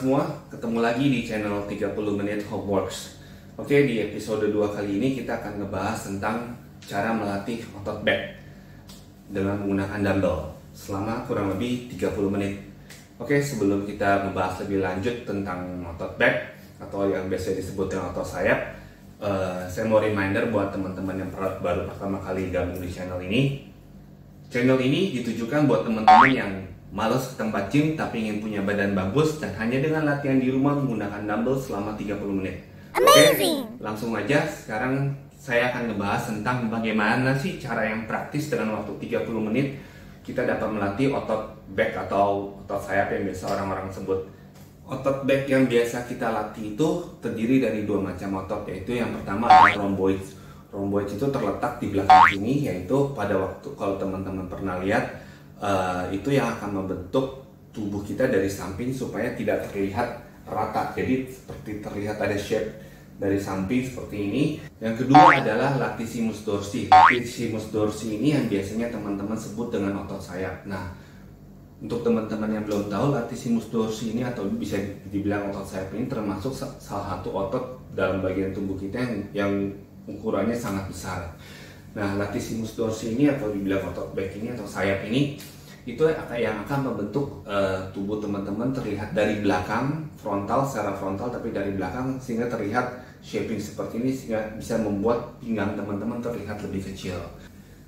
semua, ketemu lagi di channel 30 Menit Homeworks. Oke, di episode 2 kali ini kita akan ngebahas tentang cara melatih otot back dengan menggunakan dumbbell selama kurang lebih 30 menit. Oke, sebelum kita membahas lebih lanjut tentang otot back atau yang biasa disebut dengan otot sayap, saya mau reminder buat teman-teman yang baru pertama kali gabung di channel ini. Channel ini ditujukan buat teman-teman yang malas ke tempat gym tapi ingin punya badan bagus dan hanya dengan latihan di rumah menggunakan dumbbell selama 30 menit. Oke, langsung aja sekarang saya akan ngebahas tentang bagaimana sih cara yang praktis dengan waktu 30 menit kita dapat melatih otot back atau otot sayap yang biasa orang-orang sebut. Otot back yang biasa kita latih itu terdiri dari dua macam otot, yaitu yang pertama adalah rhomboids. Rhomboids itu terletak di belakang sini, yaitu pada waktu kalau teman-teman pernah lihat itu yang akan membentuk tubuh kita dari samping supaya tidak terlihat rata, jadi seperti terlihat ada shape dari samping seperti ini. Yang kedua adalah latissimus dorsi. Latissimus dorsi ini yang biasanya teman-teman sebut dengan otot sayap. Nah, untuk teman-teman yang belum tahu, latissimus dorsi ini atau bisa dibilang otot sayap ini termasuk salah satu otot dalam bagian tubuh kita yang ukurannya sangat besar. Nah, latissimus dorsi ini atau dibilang otot back ini atau sayap ini itu yang akan membentuk tubuh teman-teman terlihat dari belakang, secara frontal tapi dari belakang, sehingga terlihat shaping seperti ini, sehingga bisa membuat pinggang teman-teman terlihat lebih kecil.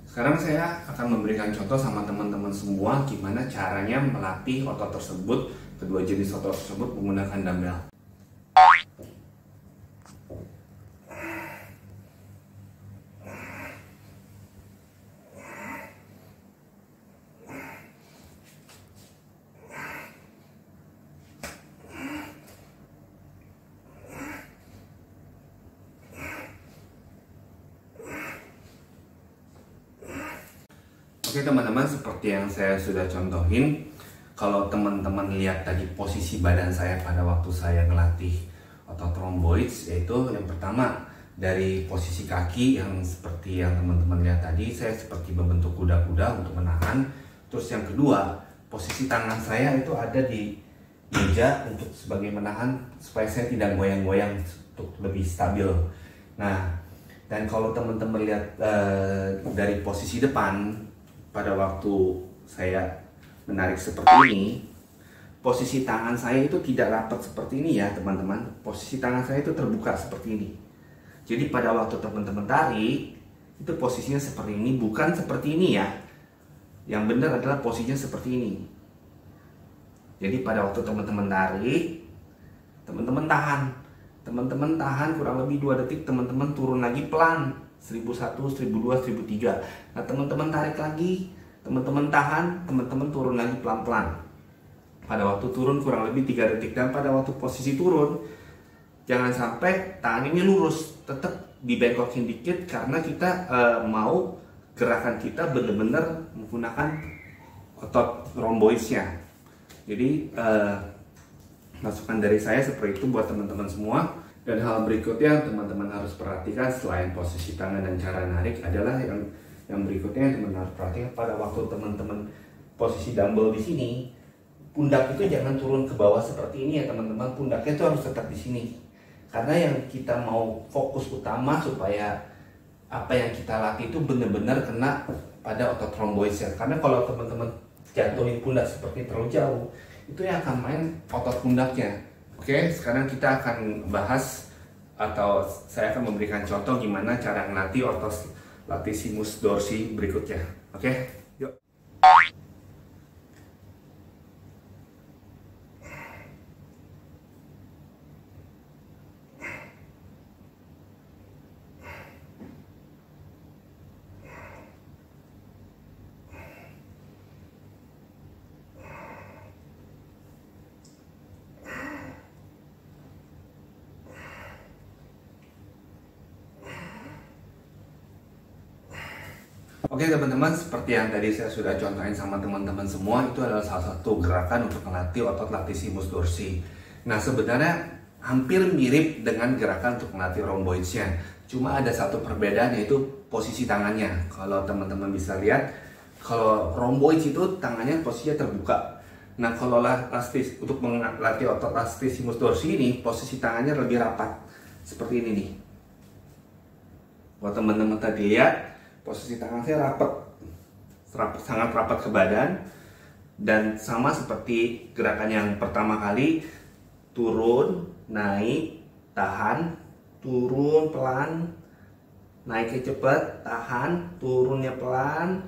Sekarang saya akan memberikan contoh sama teman-teman semua gimana caranya melatih otot tersebut, kedua jenis otot tersebut menggunakan dumbbell. Oke teman-teman, seperti yang saya sudah contohin, kalau teman-teman lihat tadi posisi badan saya pada waktu saya ngelatih otot rhomboids, yaitu yang pertama dari posisi kaki yang seperti yang teman-teman lihat tadi, saya seperti membentuk kuda-kuda untuk menahan. Terus yang kedua, posisi tangan saya itu ada di meja untuk sebagai menahan supaya saya tidak goyang-goyang untuk lebih stabil. Nah, dan kalau teman-teman lihat dari posisi depan, pada waktu saya menarik seperti ini, posisi tangan saya itu tidak rapat seperti ini ya teman-teman. Posisi tangan saya itu terbuka seperti ini. Jadi pada waktu teman-teman tarik, itu posisinya seperti ini, bukan seperti ini ya. Yang benar adalah posisinya seperti ini. Jadi pada waktu teman-teman tarik, teman-teman tahan. Teman-teman tahan kurang lebih 2 detik, teman-teman turun lagi pelan. 1001, 1002, 1003. Nah, teman-teman tarik lagi, teman-teman tahan, teman-teman turun lagi pelan-pelan. Pada waktu turun kurang lebih 3 detik, dan pada waktu posisi turun jangan sampai tangan ini lurus, tetap dibengkokin dikit karena kita mau gerakan kita benar-benar menggunakan otot rhomboidsnya. Jadi masukan dari saya seperti itu buat teman-teman semua. Dan hal berikutnya yang teman-teman harus perhatikan selain posisi tangan dan cara narik adalah yang berikutnya yang teman-teman harus perhatikan pada waktu teman-teman posisi dumbbell di sini, pundak itu jangan turun ke bawah seperti ini ya teman-teman. Pundaknya itu harus tetap di sini. Karena yang kita mau fokus utama supaya apa yang kita latih itu benar-benar kena pada otot rhomboids ya. Karena kalau teman-teman jatuhin pundak seperti terlalu jauh, itu yang akan main otot pundaknya. Oke, sekarang kita akan bahas atau saya akan memberikan contoh gimana cara melatih otot latissimus dorsi berikutnya. Oke, yuk. Oke teman-teman, seperti yang tadi saya sudah contohin sama teman-teman semua, itu adalah salah satu gerakan untuk melatih otot latissimus dorsi. Nah, sebenarnya hampir mirip dengan gerakan untuk melatih rhomboidsnya. Cuma ada satu perbedaan, yaitu posisi tangannya. Kalau teman-teman bisa lihat, kalau rhomboids itu tangannya posisinya terbuka. Nah, kalau untuk melatih otot latissimus dorsi ini, posisi tangannya lebih rapat seperti ini nih. Kalau teman-teman tadi lihat, posisi tangan saya sangat rapat ke badan, dan sama seperti gerakan yang pertama kali, turun, naik, tahan, turun pelan, naiknya cepat, tahan, turunnya pelan,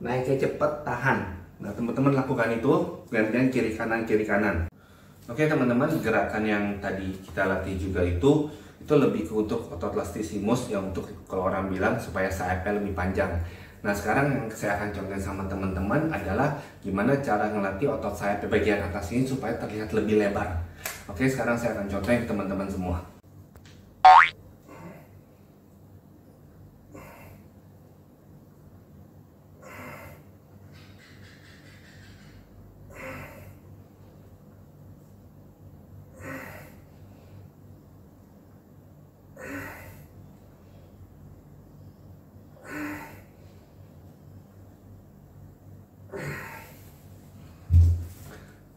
naiknya cepat, tahan. Nah, teman-teman lakukan itu gantian kiri kanan. Oke teman-teman, gerakan yang tadi kita latih juga itu lebih ke untuk otot latissimus, yang untuk kalau orang bilang supaya sayapnya lebih panjang. Nah, sekarang yang saya akan contohin sama teman-teman adalah gimana cara ngelatih otot sayap bagian atas ini supaya terlihat lebih lebar. Oke, sekarang saya akan contohin ke teman-teman semua.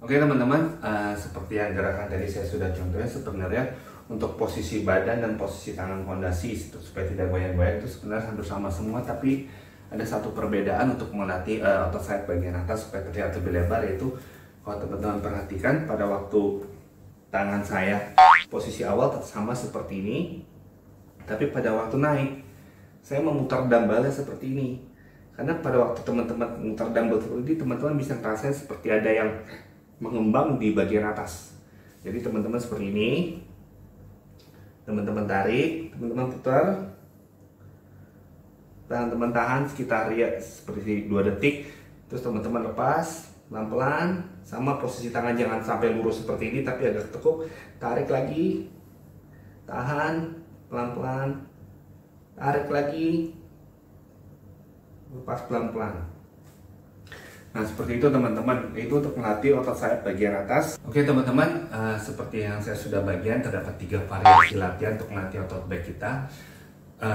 Oke teman-teman, seperti yang gerakan tadi saya sudah contohnya, sebenarnya untuk posisi badan dan posisi tangan fondasi supaya tidak goyang-goyang itu sebenarnya hampir sama semua, tapi ada satu perbedaan untuk melatih otot sayap bagian atas supaya terlihat lebih lebar, yaitu kalau teman-teman perhatikan pada waktu tangan saya posisi awal sama seperti ini, tapi pada waktu naik saya memutar dumbbellnya seperti ini. Karena pada waktu teman-teman memutar dumbbell seperti ini, teman-teman bisa ngerasain seperti ada yang mengembang di bagian atas. Jadi teman-teman seperti ini, teman-teman tarik, teman-teman putar, teman-teman tahan sekitar ya seperti 2 detik, terus teman-teman lepas pelan-pelan, sama posisi tangan jangan sampai lurus seperti ini tapi agak tekuk, tarik lagi, tahan pelan-pelan, tarik lagi, lepas pelan-pelan. Nah, seperti itu teman-teman, itu untuk melatih otot sayap bagian atas. Oke teman-teman, seperti yang saya sudah bagian, terdapat 3 variasi latihan untuk melatih otot back kita.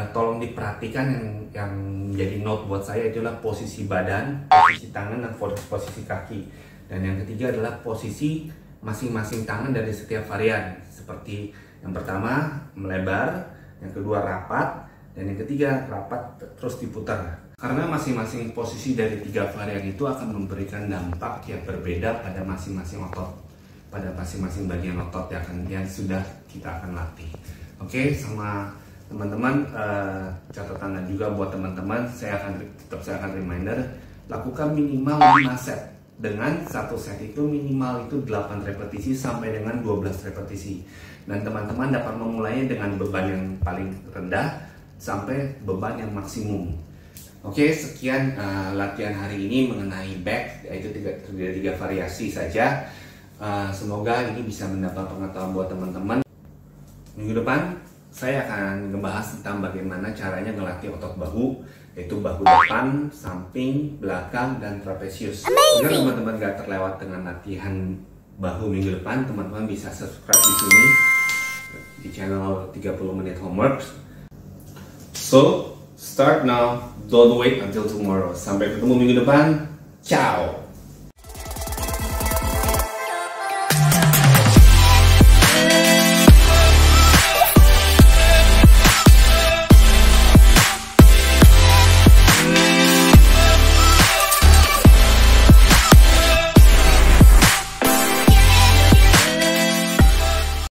Tolong diperhatikan yang menjadi note buat saya itulah posisi badan, posisi tangan, dan posisi kaki. Dan yang ketiga adalah posisi masing-masing tangan dari setiap varian. Seperti yang pertama melebar, yang kedua rapat, dan yang ketiga rapat terus diputar. Karena masing-masing posisi dari 3 varian itu akan memberikan dampak yang berbeda pada masing-masing otot, pada masing-masing bagian otot yang sudah kita akan latih. Oke, sama teman-teman, catatan dan juga buat teman-teman, saya akan reminder, lakukan minimal 5 set. Dengan satu set itu minimal itu 8 repetisi sampai dengan 12 repetisi. Dan teman-teman dapat memulainya dengan beban yang paling rendah sampai beban yang maksimum. Oke, sekian latihan hari ini mengenai back, yaitu 3 variasi saja. Semoga ini bisa mendapat pengetahuan buat teman-teman. Minggu depan saya akan membahas tentang bagaimana caranya melatih otot bahu, yaitu bahu depan, samping, belakang, dan trapesius. Agar teman-teman gak terlewat dengan latihan bahu minggu depan, teman-teman bisa subscribe di sini di channel 30 menit homework. So, start now, don't wait until tomorrow. Sampai ketemu minggu depan. Ciao.